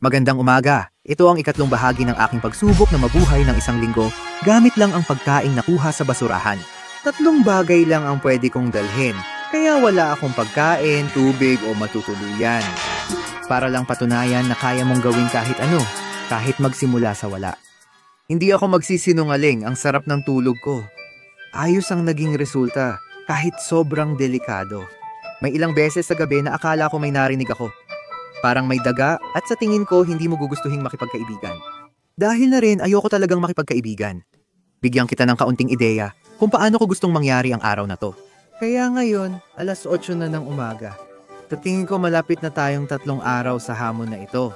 Magandang umaga. Ito ang ikatlong bahagi ng aking pagsubok na mabuhay ng isang linggo gamit lang ang pagkaing nakuha sa basurahan. 3 bagay lang ang pwede kong dalhin, kaya wala akong pagkain, tubig o matutuluyan. Para lang patunayan na kaya mong gawin kahit ano, kahit magsimula sa wala. Hindi ako magsisinungaling, ang sarap ng tulog ko. Ayos ang naging resulta, kahit sobrang delikado. May ilang beses sa gabi na akala ko may narinig ako. Parang may daga at sa tingin ko hindi mo gugustuhing makipagkaibigan. Dahil na rin ayoko talagang makipagkaibigan. Bigyan kita ng kaunting ideya kung paano ko gustong mangyari ang araw na to. Kaya ngayon, 8:00 na ng umaga. Sa tingin ko malapit na tayong 3 araw sa hamon na ito.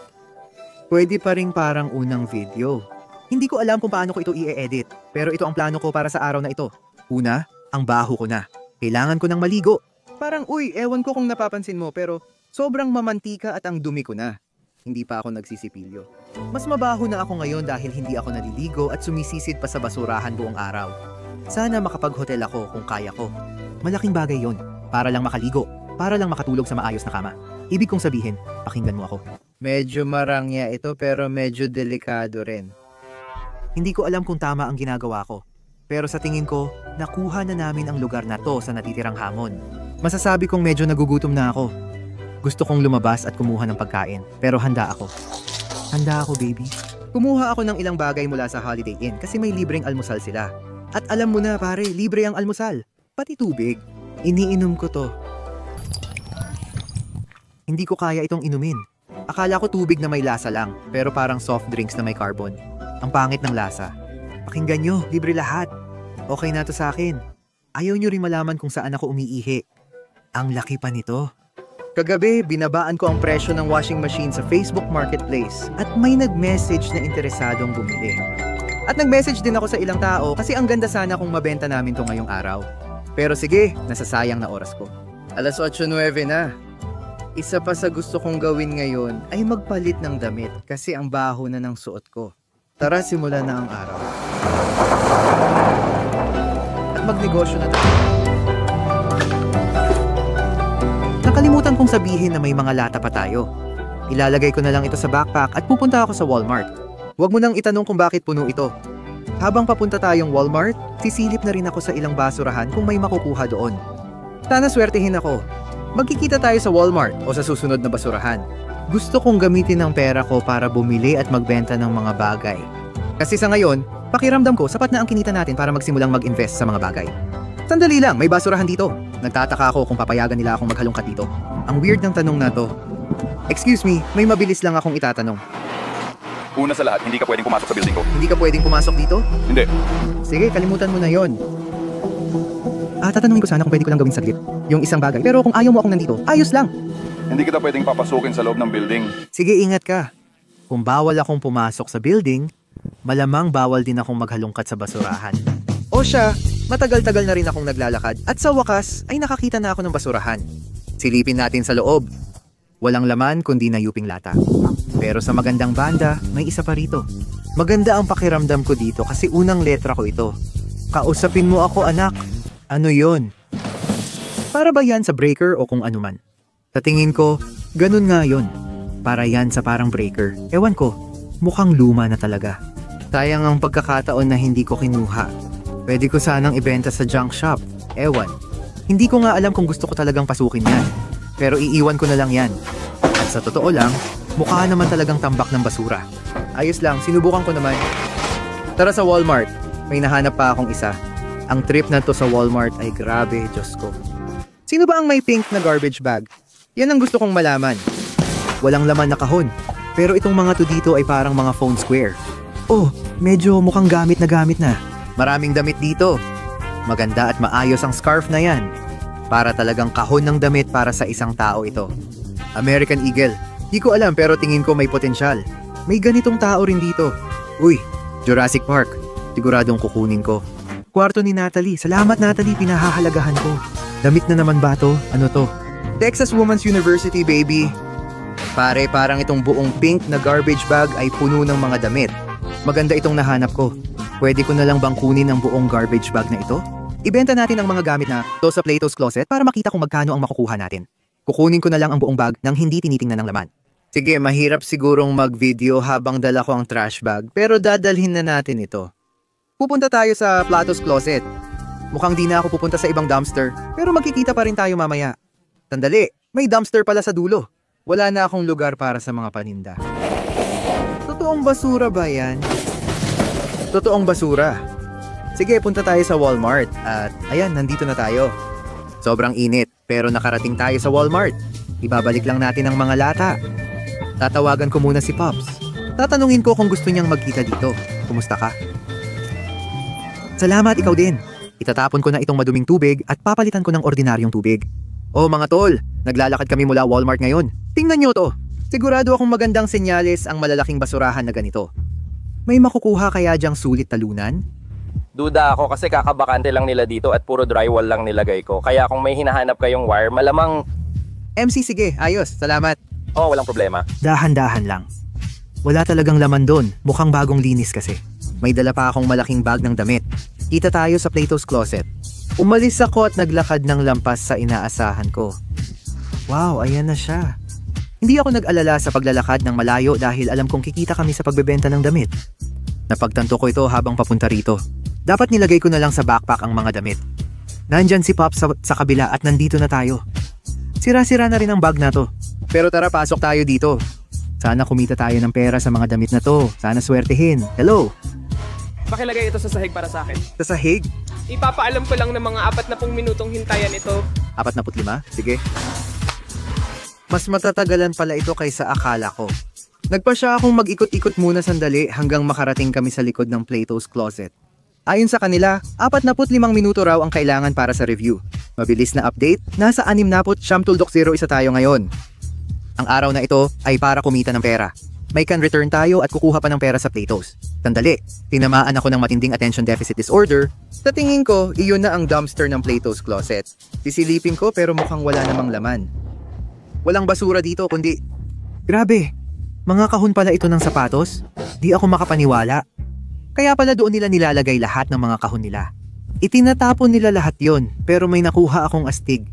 Pwede pa ring parang unang video. Hindi ko alam kung paano ko ito i-edit, pero ito ang plano ko para sa araw na ito. Una, ang baho ko na. Kailangan ko ng maligo. Parang ewan ko kung napapansin mo pero sobrang mamantika at ang dumi ko na. Hindi pa ako nagsisipilyo. Mas mabaho na ako ngayon dahil hindi ako naliligo at sumisisid pa sa basurahan buong araw. Sana makapag-hotel ako kung kaya ko. Malaking bagay yon. Para lang makaligo. Para lang makatulog sa maayos na kama. Ibig kong sabihin, pakinggan mo ako. Medyo marangya ito pero medyo delikado rin. Hindi ko alam kung tama ang ginagawa ko. Pero sa tingin ko, nakuha na namin ang lugar na to sa natitirang hamon. Masasabi kong medyo nagugutom na ako. Gusto kong lumabas at kumuha ng pagkain, pero handa ako. Handa ako, baby. Kumuha ako ng ilang bagay mula sa Holiday Inn kasi may libreng almusal sila. At alam mo na pare, libre ang almusal. Pati tubig. Iniinom ko to. Hindi ko kaya itong inumin. Akala ko tubig na may lasa lang, pero parang soft drinks na may carbon. Ang pangit ng lasa. Pakinggan nyo, libre lahat. Okay na to sa akin. Ayaw nyo rin malaman kung saan ako umiihi. Ang laki pa nito. Kagabi, binabaan ko ang presyo ng washing machine sa Facebook Marketplace at may nag-message na interesadong bumili. At nag-message din ako sa ilang tao kasi ang ganda sana kung mabenta namin to ngayong araw. Pero sige, nasasayang na oras ko. 8:09 na. Isa pa sa gusto kong gawin ngayon ay magpalit ng damit kasi ang baho na ng suot ko. Tara, simulan na ang araw. At magnegosyo na tayo. Nakalimutan kong sabihin na may mga lata pa tayo. Ilalagay ko na lang ito sa backpack at pupunta ako sa Walmart. Huwag mo nang itanong kung bakit puno ito. Habang papunta tayong Walmart, sisilip na rin ako sa ilang basurahan kung may makukuha doon. Sana swertihin ako. Magkikita tayo sa Walmart o sa susunod na basurahan. Gusto kong gamitin ang pera ko para bumili at magbenta ng mga bagay. Kasi sa ngayon, pakiramdam ko sapat na ang kinita natin para magsimulang mag-invest sa mga bagay. Sandali lang, may basurahan dito. Nagtataka ako kung papayagan nila akong maghalongkat dito. Ang weird ng tanong na to. Excuse me, may mabilis lang akong itatanong. Una sa lahat, hindi ka pwedeng pumasok sa building ko. Hindi ka pwedeng pumasok dito? Hindi. Sige, kalimutan mo na yon. Tatanungin ko sana kung pwede ko lang gawin saglit yung isang bagay. Pero kung ayaw mo akong nandito, ayos lang. Hindi kita pwedeng papasukin sa loob ng building. Sige, ingat ka. Kung bawal akong pumasok sa building, malamang bawal din akong maghalongkat sa basurahan. O siya, matagal-tagal na rin akong naglalakad at sa wakas ay nakakita na ako ng basurahan. Silipin natin sa loob. Walang laman kundi na yuping lata. Pero sa magandang banda, may isa pa rito. Maganda ang pakiramdam ko dito kasi unang letra ko ito. Kausapin mo ako, anak. Ano yon? Para ba yan sa breaker o kung anuman? Sa tingin ko, ganun nga yon. Para yan sa parang breaker. Ewan ko, mukhang luma na talaga. Sayang ang pagkakataon na hindi ko kinuha. Pwede ko sanang ibenta sa junk shop. Ewan. Hindi ko nga alam kung gusto ko talagang pasukin yan. Pero iiwan ko na lang yan. At sa totoo lang, mukha naman talagang tambak ng basura. Ayos lang, sinubukan ko naman. Tara sa Walmart. May nahanap pa akong isa. Ang trip na to sa Walmart ay grabe, Diyos ko. Sino ba ang may pink na garbage bag? Yan ang gusto kong malaman. Walang laman na kahon. Pero itong mga to dito ay parang mga phone square. Oh, medyo mukhang gamit na. Maraming damit dito. Maganda at maayos ang scarf na yan. Para talagang kahon ng damit para sa isang tao ito. American Eagle. Di ko alam pero tingin ko may potensyal. May ganitong tao rin dito. Uy, Jurassic Park. Siguradong kukunin ko. Kwarto ni Natalie. Salamat Natalie, pinahahalagahan ko. Damit na naman ba to? Ano to? Texas Women's University, baby. Pare, parang itong buong pink na garbage bag ay puno ng mga damit. Maganda itong nahanap ko. Pwede ko na lang bang kunin ang buong garbage bag na ito? Ibenta natin ang mga gamit na to sa Plato's Closet para makita kung magkano ang makukuha natin. Kukunin ko na lang ang buong bag nang hindi tinitingnan ng laman. Sige, mahirap sigurong mag-video habang dala ko ang trash bag, pero dadalhin na natin ito. Pupunta tayo sa Plato's Closet. Mukhang di na ako pupunta sa ibang dumpster, pero magkikita pa rin tayo mamaya. Sandali, may dumpster pala sa dulo. Wala na akong lugar para sa mga paninda. Totoong basura ba yan? Totoong basura. Sige, punta tayo sa Walmart at ayan, nandito na tayo. Sobrang init, pero nakarating tayo sa Walmart. Ibabalik lang natin ang mga lata. Tatawagan ko muna si Pops. Tatanungin ko kung gusto niyang magkita dito. Kumusta ka? Salamat, ikaw din. Itatapon ko na itong maduming tubig at papalitan ko ng ordinaryong tubig. Oh mga tol, naglalakad kami mula Walmart ngayon. Tingnan niyo to. Sigurado akong magandang senyales ang malalaking basurahan na ganito. May makukuha kaya diyang sulit talunan? Duda ako kasi kakabakante lang nila dito at puro drywall lang nilagay ko. Kaya kung may hinahanap kayong wire, malamang... MC, sige, ayos, salamat. Oh, walang problema. Dahan-dahan lang. Wala talagang laman doon, mukhang bagong linis kasi. May dala pa akong malaking bag ng damit. Kita tayo sa Plato's Closet. Umalis ako at naglakad ng lampas sa inaasahan ko. Wow, ayan na siya. Hindi ako nag-alala sa paglalakad ng malayo dahil alam kong kikita kami sa pagbebenta ng damit. Napagtanto ko ito habang papunta rito. Dapat nilagay ko na lang sa backpack ang mga damit. Nandyan si Pop sa kabila at nandito na tayo. Sira-sira na rin ang bag na to. Pero tara, pasok tayo dito. Sana kumita tayo ng pera sa mga damit na to. Sana swertehin. Hello? Pakilagay ito sa sahig para sa akin. Sa sahig? Ipapaalam ko lang ng mga 40 minutong hintayan ito. 45? Sige. Mas matatagalan pala ito kaysa akala ko. Nagpa siya akong mag-ikot-ikot muna sandali hanggang makarating kami sa likod ng Plato's Closet. Ayon sa kanila, 45 minuto raw ang kailangan para sa review. Mabilis na update, nasa 69.01 tayo ngayon. Ang araw na ito ay para kumita ng pera. May can return tayo at kukuha pa ng pera sa Plato's. Sandali, tinamaan ako ng matinding attention deficit disorder. Sa tingin ko, iyon na ang dumpster ng Plato's Closet. Sisilipin ko pero mukhang wala namang laman. Walang basura dito kundi... Grabe, mga kahon pala ito ng sapatos? Di ako makapaniwala. Kaya pala doon nila nilalagay lahat ng mga kahon nila. Itinatapon nila lahat yon, pero may nakuha akong astig.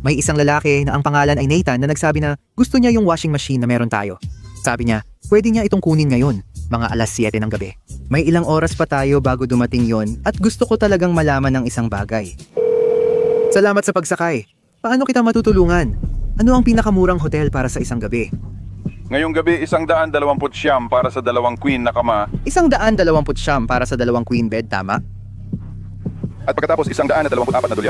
May isang lalaki na ang pangalan ay Nathan na nagsabi na gusto niya yung washing machine na meron tayo. Sabi niya, pwede niya itong kunin ngayon, mga alas 7 ng gabi. May ilang oras pa tayo bago dumating yon at gusto ko talagang malaman ng isang bagay. Salamat sa pagsakay. Paano kita matutulungan? Ano ang pinakamurang hotel para sa isang gabi? Ngayong gabi, 129 para sa 2 queen na kama. 129 para sa 2 queen bed, tama? At pagkatapos, $124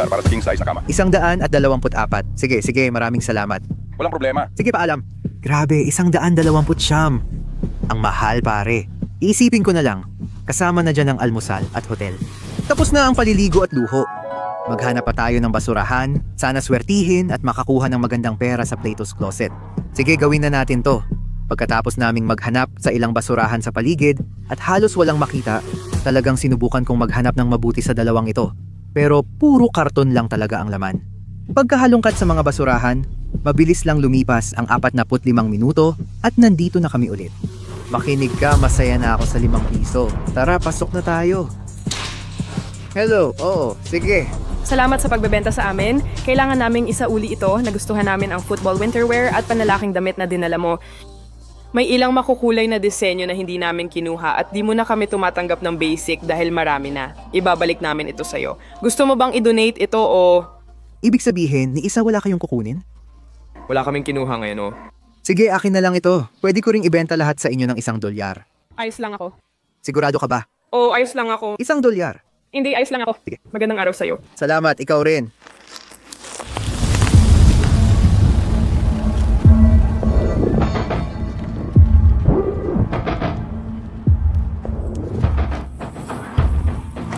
para sa king size na kama. 124. Sige, maraming salamat. Walang problema. Sige, paalam. Grabe, 129. Ang mahal, pare. Iisipin ko na lang. Kasama na dyan ang almusal at hotel. Tapos na ang paliligo at luho. Maghanap pa tayo ng basurahan, sana swertihin at makakuha ng magandang pera sa Plato's Closet. Sige, gawin na natin to. Pagkatapos naming maghanap sa ilang basurahan sa paligid at halos walang makita, talagang sinubukan kong maghanap ng mabuti sa dalawang ito. Pero puro karton lang talaga ang laman. Pagkahalungkat sa mga basurahan, mabilis lang lumipas ang 45 minuto at nandito na kami ulit. Makinig ka, masaya na ako sa 5 piso. Tara, pasok na tayo. Hello, oo, sige. Salamat sa pagbebenta sa amin. Kailangan naming isauli ito. Nagustuhan namin ang football winterwear at panlalaking damit na dinala mo. May ilang makukulay na disenyo na hindi namin kinuha at di mo na kami tumatanggap ng basic dahil marami na. Ibabalik namin ito sa'yo. Gusto mo bang i-donate ito o... Ibig sabihin, ni isa wala kayong kukunin? Wala kaming kinuha ngayon o. Sige, akin na lang ito. Pwede ko ring ibenta lahat sa inyo ng $1. Ayos lang ako. Sigurado ka ba? Oo, ayos lang ako. $1. Hindi, ayos lang ako. Sige. Magandang araw sa'yo. Salamat, ikaw rin.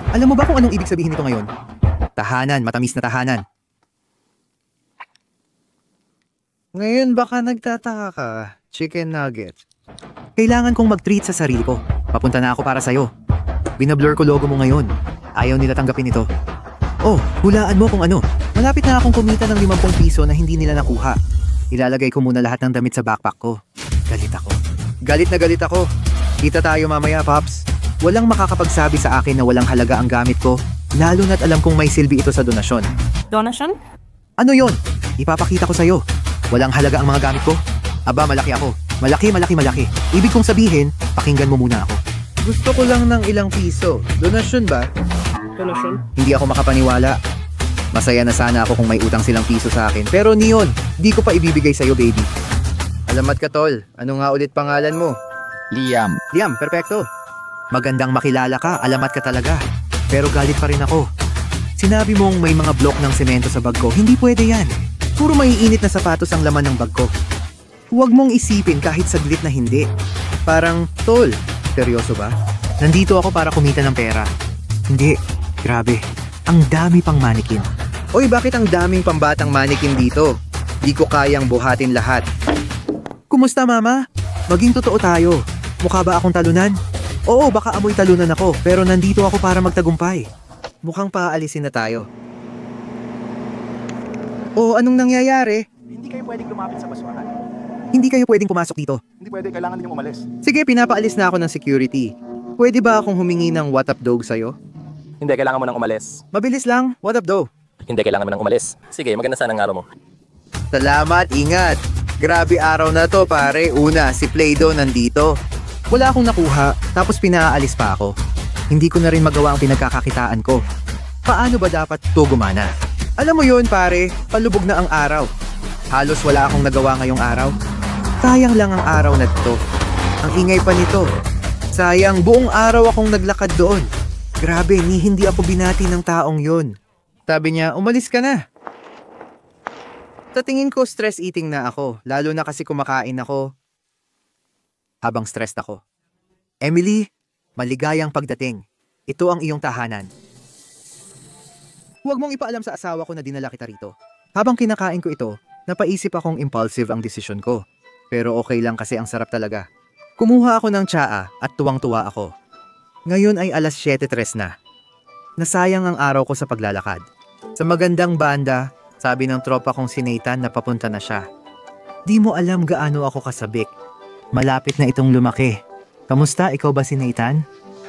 Alam mo ba kung anong ibig sabihin nito ngayon? Tahanan, matamis na tahanan. Ngayon baka nagtataka ka, chicken nugget. Kailangan kong mag-treat sa sarili ko. Papunta na ako para sa'yo. Binablur ko logo mo ngayon. Ayaw nila tanggapin ito. Oh, hulaan mo kung ano. Malapit na akong kumita ng 50 piso na hindi nila nakuha. Ilalagay ko muna lahat ng damit sa backpack ko. Galit ako. Galit na galit ako. Kita tayo mamaya, Pops. Walang makakapagsabi sa akin na walang halaga ang gamit ko, lalo na't alam kong may silbi ito sa donasyon. Donation? Ano yon? Ipapakita ko sa'yo. Walang halaga ang mga gamit ko. Aba, malaki ako. Malaki. Ibig kong sabihin, pakinggan mo muna ako. Gusto ko lang ng ilang piso. Donasyon ba? Donasyon? Hindi ako makapaniwala. Masaya na sana ako kung may utang silang piso sa akin. Pero Neon, di ko pa ibibigay sa'yo, baby. Alamat ka, tol. Ano nga ulit pangalan mo? Liam. Liam, perfecto. Magandang makilala ka, alamat ka talaga. Pero galit pa rin ako. Sinabi mong may mga block ng semento sa bag ko. Hindi pwede yan. Puro maiinit na sapatos ang laman ng bag ko. Huwag mong isipin kahit saglit na hindi. Parang, tol, seryoso ba? Nandito ako para kumita ng pera. Hindi, grabe. Ang dami pang manikin. Oy, bakit ang daming pambatang manikin dito? Di ko kayang buhatin lahat. Kumusta, mama? Maging totoo tayo. Mukha ba akong talunan? Oo, baka amoy talunan ako, pero nandito ako para magtagumpay. Mukhang paalisin na tayo. Oh, anong nangyayari? Hindi kayo pwedeng lumapit sa basurahan. Hindi kayo pwedeng pumasok dito. Hindi pwede, kailangan ninyong umalis. Sige, pinapaalis na ako ng security. Pwede ba akong humingi ng what up dog sa'yo? Hindi, kailangan mo nang umalis. Mabilis lang, what up dog? Hindi, kailangan mo nang umalis. Sige, maganda sana ang araw mo. Salamat, ingat. Grabe araw na to, pare. Una, si Play-Doh nandito. Wala akong nakuha, tapos pinaalis pa ako. Hindi ko na rin magawa ang pinagkakakitaan ko. Paano ba dapat to gumana? Alam mo yun, pare, palubog na ang araw. Halos wala akong nagawa ngayong araw. Sayang lang ang araw na to. Ang ingay pa nito. Sayang, buong araw akong naglakad doon. Grabe, hindi ako binati ng taong yun. Sabi niya, umalis ka na. Sa tingin ko, stress eating na ako. Lalo na kasi kumakain ako habang stressed ako. Emily, maligayang pagdating. Ito ang iyong tahanan. Huwag mong ipaalam sa asawa ko na dinala kita rito. Habang kinakain ko ito, napaisip akong impulsive ang desisyon ko. Pero okay lang kasi ang sarap talaga. Kumuha ako ng tsaa at tuwang-tuwa ako. Ngayon ay alas 7:03 na. Nasayang ang araw ko sa paglalakad. Sa magandang banda, sabi ng tropa kong si Nathan na papunta na siya. Di mo alam gaano ako kasabik. Malapit na itong lumaki. Kamusta? Ikaw ba si Nathan?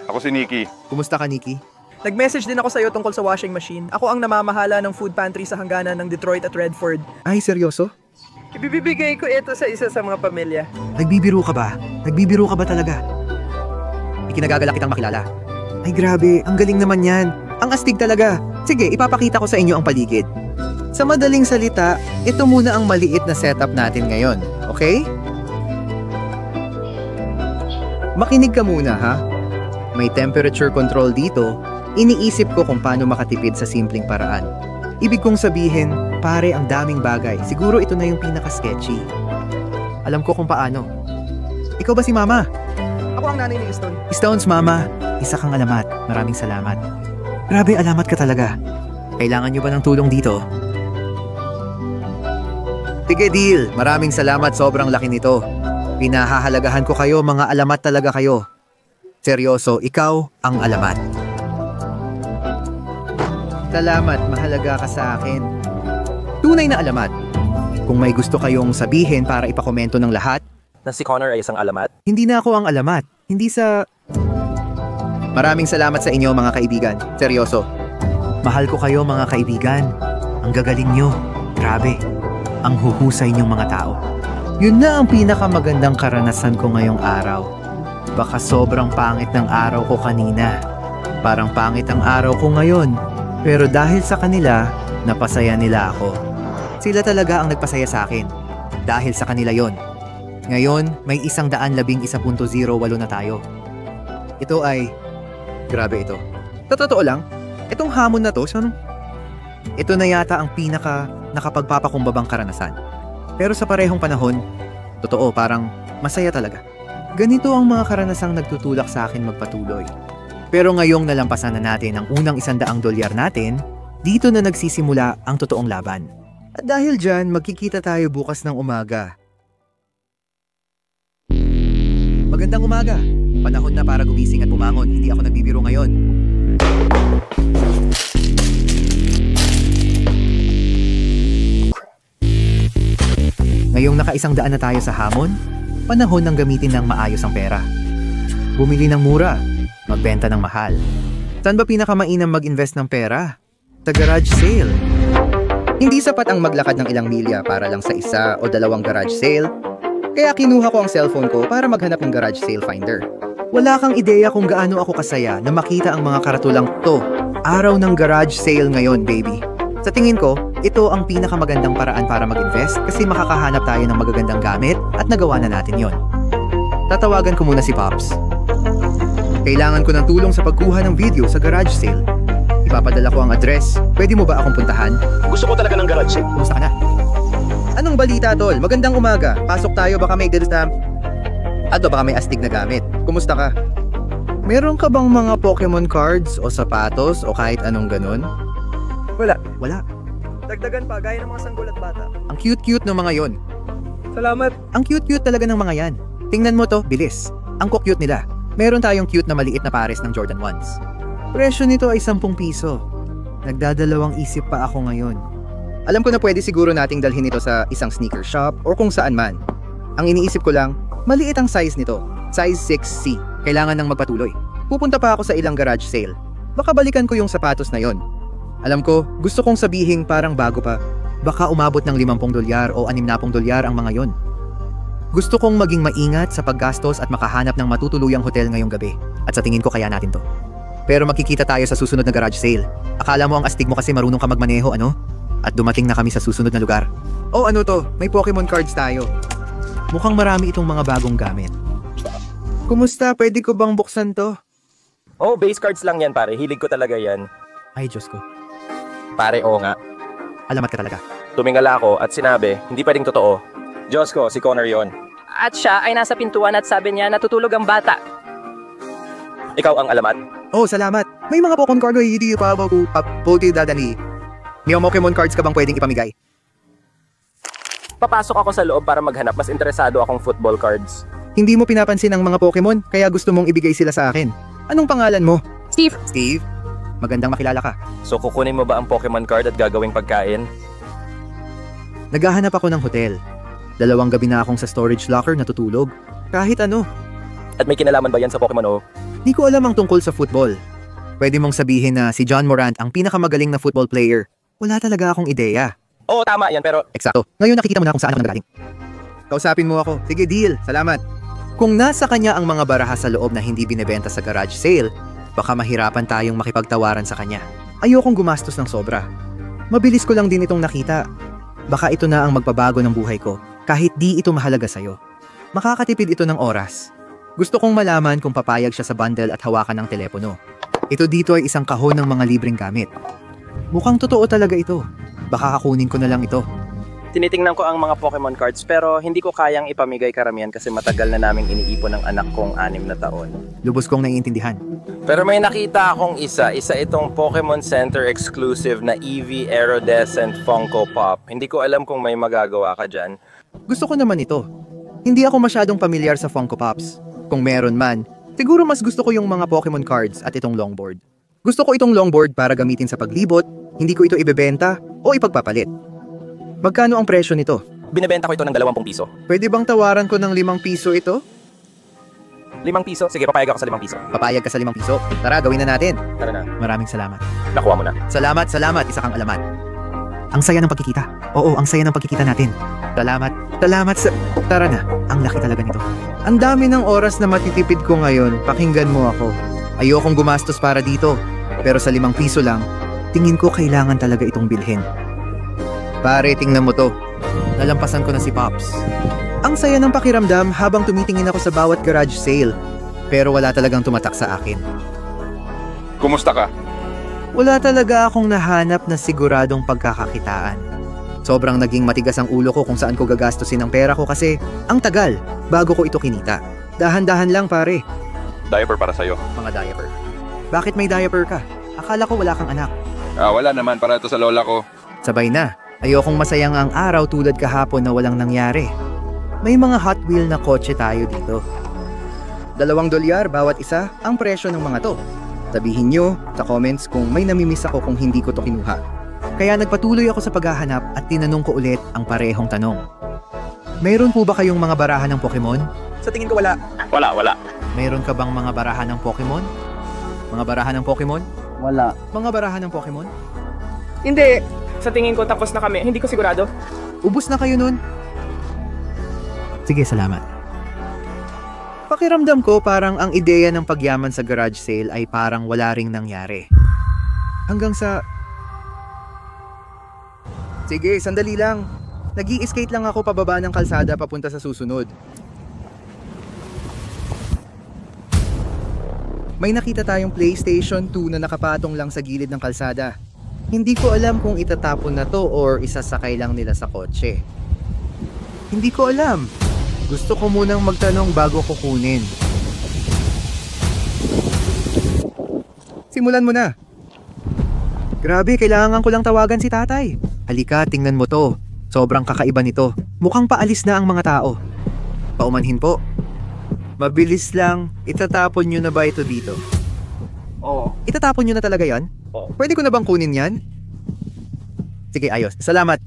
Ako si Nikki. Kumusta ka, Nikki? Nag-message din ako sa'yo tungkol sa washing machine. Ako ang namamahala ng food pantry sa hangganan ng Detroit at Redford. Ay, seryoso? Ibibigay ko ito sa isa sa mga pamilya. Nagbibiro ka ba? Nagbibiro ka ba talaga? Ikinagagalak kitang makilala. Ay grabe, ang galing naman yan. Ang astig talaga. Sige, ipapakita ko sa inyo ang paligid. Sa madaling salita, ito muna ang maliit na setup natin ngayon. Okay? Makinig ka muna, ha? May temperature control dito. Iniisip ko kung paano makatipid sa simpleng paraan. Ibig kong sabihin, pare, ang daming bagay. Siguro ito na yung pinaka-sketchy. Alam ko kung paano. Ikaw ba si Mama? Ako ang nanay ni Stone. Stones, Mama. Isa kang alamat. Maraming salamat. Grabe, alamat ka talaga. Kailangan nyo ba ng tulong dito? Sige, deal. Maraming salamat. Sobrang laki nito. Pinahahalagahan ko kayo. Mga alamat talaga kayo. Seryoso, ikaw ang alamat. Salamat, mahalaga ka sa akin. Tunay na alamat. Kung may gusto kayong sabihin para ipakomento ng lahat, Na si Connor ay isang alamat. hindi na ako ang alamat. Hindi sa... Maraming salamat sa inyo mga kaibigan. Seryoso. Mahal ko kayo mga kaibigan. Ang gagaling nyo. Grabe. Ang huhusay nyong mga tao. Yun na ang pinakamagandang karanasan ko ngayong araw. Baka sobrang pangit ng araw ko kanina. Parang pangit ang araw ko ngayon. Pero dahil sa kanila, napasaya nila ako. Sila talaga ang nagpasaya sa akin. Dahil sa kanila yon. Ngayon, may 111.0 na tayo. Ito ay... Grabe ito. Sa totoo lang, itong hamon na to, ito na yata ang pinaka nakapagpapakumbabang karanasan. Pero sa parehong panahon, totoo, parang masaya talaga. Ganito ang mga karanasang nagtutulak sa akin magpatuloy. Pero ngayong nalampasan na natin ang unang $100 natin, dito na nagsisimula ang totoong laban. At dahil dyan, magkikita tayo bukas ng umaga. Magandang umaga. Panahon na para gumising at bumangon. Hindi ako nagbibiro ngayon. Ngayong naka-100 na tayo sa hamon, panahon ng gamitin ng maayos ang pera. Bumili ng mura, magbenta ng mahal. Saan ba pinakamainam mag-invest ng pera? Sa garage sale. Hindi sapat ang maglakad ng ilang milya para lang sa 1 o 2 garage sale. Kaya kinuha ko ang cellphone ko para maghanap ng garage sale finder. Wala kang ideya kung gaano ako kasaya na makita ang mga karatulang to. Araw ng garage sale ngayon, baby. Sa tingin ko, ito ang pinakamagandang paraan para mag-invest kasi makakahanap tayo ng magagandang gamit at nagawa na natin yon. Tatawagan ko muna si Pops. Kailangan ko ng tulong sa pagkuha ng video sa garage sale. Ipapadala ko ang address. Pwede mo ba akong puntahan? Gusto ko talaga ng garage sale. Kumusta ka na? Anong balita, tol? Magandang umaga. Pasok tayo, baka may deals na... Ato, baka may astig na gamit. Kumusta ka? Meron ka bang mga Pokemon cards o sapatos o kahit anong ganun? Wala. Dagdagan pa, gaya ng mga sanggol at bata. Ang cute-cute ng mga yon. Salamat. Ang cute-cute talaga ng mga yan. Tingnan mo to, bilis. Ang cute nila. Meron tayong cute na maliit na pares ng Jordan 1s. Presyo nito ay 10 piso. Nagdadalawang isip pa ako ngayon. Alam ko na pwede siguro nating dalhin ito sa isang sneaker shop o kung saan man. Ang iniisip ko lang, maliit ang size nito. Size 6C. Kailangan nang magpatuloy. Pupunta pa ako sa ilang garage sale. Baka balikan ko yung sapatos na yon. Alam ko, gusto kong sabihin parang bago pa. Baka umabot ng $50 o $60 ang mga yon. Gusto kong maging maingat sa paggastos at makahanap ng matutuluyang hotel ngayong gabi. At sa tingin ko kaya natin to. Pero magkikita tayo sa susunod na garage sale. Akala mo ang astig mo kasi marunong ka magmaneho, ano? At dumating na kami sa susunod na lugar. Oh, ano to? May Pokemon cards tayo. Mukhang marami itong mga bagong gamit. Kumusta? Pwede ko bang buksan to? Oh, base cards lang yan pare. Hilig ko talaga yan. Ay, Diyos ko. Pare, oo nga. Alamat ka talaga. Tumingala ako at sinabi, hindi pwedeng totoo. Diyos ko, si Connor yon. At siya ay nasa pintuan at sabi niya natutulog ang bata. Ikaw ang alamat? Oh, salamat. May mga Pokemon card na hindi pa ako poti dadani. May Pokemon cards ka bang pwedeng ipamigay? Papasok ako sa loob para maghanap. Mas interesado akong football cards. Hindi mo pinapansin ang mga Pokemon, kaya gusto mong ibigay sila sa akin. Anong pangalan mo? Steve, Steve? Magandang makilala ka. So kukunin mo ba ang Pokemon card at gagawing pagkain? Naghahanap ako ng hotel. 2 gabi na akong sa storage locker natutulog. Kahit ano. At may kinalaman ba yan sa Pokemon O? Di ko alam ang tungkol sa football. Pwede mong sabihin na si John Morant ang pinakamagaling na football player. Wala talaga akong ideya. Oo, tama yan pero... Eksakto. Ngayon nakikita mo na kung saan ako nanggaling. Kausapin mo ako. Sige, deal. Salamat. Kung nasa kanya ang mga baraha sa loob na hindi binebenta sa garage sale, baka mahirapan tayong makipagtawaran sa kanya. Ayokong gumastos ng sobra. Mabilis ko lang din itong nakita. Baka ito na ang magbabago ng buhay ko, kahit di ito mahalaga sa'yo. Makakatipid ito ng oras. Gusto kong malaman kung papayag siya sa bundle at hawakan ng telepono. Ito dito ay isang kahon ng mga libreng gamit. Mukhang totoo talaga ito. Baka kakunin ko na lang ito. Tinitingnan ko ang mga Pokemon cards pero hindi ko kayang ipamigay karamihan kasi matagal na naming iniipon ng anak kong 6 na taon. Lubos kong naiintindihan. Pero may nakita akong isa itong Pokemon Center exclusive na Eevee Iridescent Funko Pop. Hindi ko alam kung may magagawa ka dyan. Gusto ko naman ito. Hindi ako masyadong pamilyar sa Funko Pops. Kung meron man, siguro mas gusto ko yung mga Pokemon cards at itong longboard. Gusto ko itong longboard para gamitin sa paglibot, hindi ko ito ibebenta o ipagpapalit. Magkano ang presyo nito? Binebenta ko ito ng 20 piso. Pwede bang tawaran ko ng 5 piso ito? 5 piso? Sige, papayag ako sa 5 piso. Papayag ka sa 5 piso? Tara, gawin na natin. Tara na. Maraming salamat. Nakuha mo na. Salamat, isa kang alamat. Ang saya ng pagkikita. Oo, ang saya ng pagkikita natin. Salamat sa... Tara na, ang laki talaga nito. Ang dami ng oras na matitipid ko ngayon, pakinggan mo ako. Ayokong gumastos para dito, pero sa 5 piso lang, tingin ko kailangan talaga itong bilhin. Pare, tingnan mo to. Nalampasan ko na si Pops. Ang saya ng pakiramdam habang tumitingin ako sa bawat garage sale, pero wala talagang tumatak sa akin. Kumusta ka? Wala talaga akong nahanap na siguradong pagkakakitaan. Sobrang naging matigas ang ulo ko kung saan ko gagastusin ang pera ko kasi ang tagal bago ko ito kinita. Dahan-dahan lang pare. Diaper para sa'yo. Mga diaper. Bakit may diaper ka? Akala ko wala kang anak. Wala naman, para ito sa lola ko. Sabay na. Ayokong masayang ang araw tulad kahapon na walang nangyari. May mga Hot Wheel na kotse tayo dito. $2 bawat isa ang presyo ng mga to. Sabihin nyo sa comments kung may namimiss ako kung hindi ko to kinuha. Kaya nagpatuloy ako sa paghahanap at tinanong ko ulit ang parehong tanong. Mayroon po ba kayong mga barahan ng Pokemon? Sa tingin ko wala. Wala. Mayroon ka bang mga barahan ng Pokemon? Mga barahan ng Pokemon? Wala. Mga barahan ng Pokemon? Hindi. Sa tingin ko tapos na kami. Hindi ko sigurado. Ubus na kayo nun? Sige, salamat. Pakiramdam ko parang ang ideya ng pagyaman sa garage sale ay parang wala ring nangyari. Hanggang sa... Sige, sandali lang. Nag-i-skate lang ako pababa ng kalsada papunta sa susunod. May nakita tayong PlayStation 2 na nakapatong lang sa gilid ng kalsada. Hindi ko alam kung itatapon na to or isasakay lang nila sa kotse. Hindi ko alam. Gusto ko munang magtanong bago ko kunin. Simulan mo na. Grabe, kailangan ko lang tawagan si tatay. Halika, tingnan mo to. Sobrang kakaiba nito. Mukhang paalis na ang mga tao. Paumanhin po. Mabilis lang. Itatapon nyo na ba ito dito? Oo. Itatapon nyo na talaga yan? Oo. Pwede ko na bang kunin yan? Sige, ayos. Salamat.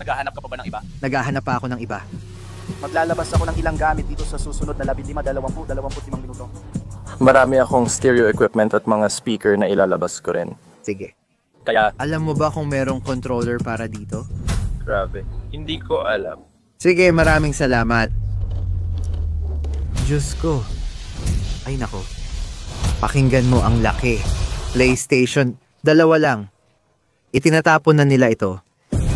Naghahanap ka pa ba ng iba? Naghahanap pa ako ng iba. Maglalabas ako ng ilang gamit dito sa susunod na 15-25 minuto. Marami akong stereo equipment at mga speaker na ilalabas ko rin. Sige. Kaya, Alam mo ba kung merong controller para dito? grabe. Hindi ko alam. Sige, maraming salamat. Diyos ko. Ay nako. Pakinggan mo ang laki. PlayStation, 2 lang. Itinatapon na nila ito.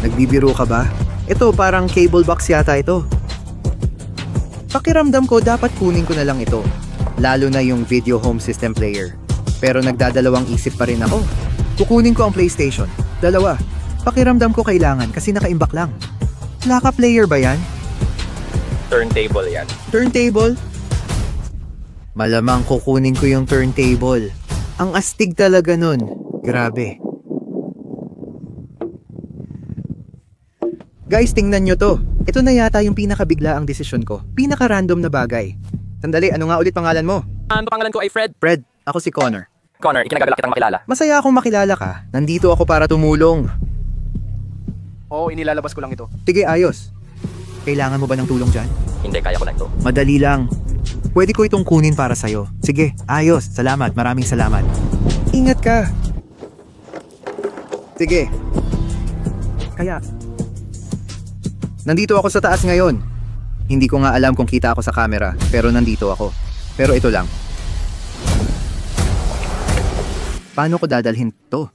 Nagbibiro ka ba? Ito parang cable box yata ito. Pakiramdam ko dapat kunin ko na lang ito. Lalo na yung video home system player. Pero nagdadalawang isip pa rin ako. Kukunin ko ang PlayStation. 2. Pakiramdam ko kailangan kasi nakaimbak lang. Laka player ba yan? Turntable yan. Turntable? Malamang kukunin ko yung turntable. Ang astig talaga nun. Grabe. Guys, tingnan nyo to. Ito na yata yung pinakabigla ang desisyon ko. Pinaka-random na bagay. Sandali, ano nga ulit pangalan mo? Ang pangalan ko ay Fred. Fred, ako si Connor. Connor, ikinagagalak kitang makilala. Masaya akong makilala ka. Nandito ako para tumulong. Oo, inilalabas ko lang ito. Sige, ayos. Kailangan mo ba ng tulong dyan? Hindi, kaya ko na ito. Madali lang. Pwede ko itong kunin para sa'yo. Sige, ayos. Salamat. Maraming salamat. Ingat ka. Sige. Kaya, nandito ako sa taas ngayon. Hindi ko nga alam kung kita ako sa camera, pero nandito ako. Pero ito lang. Paano ko dadalhin to?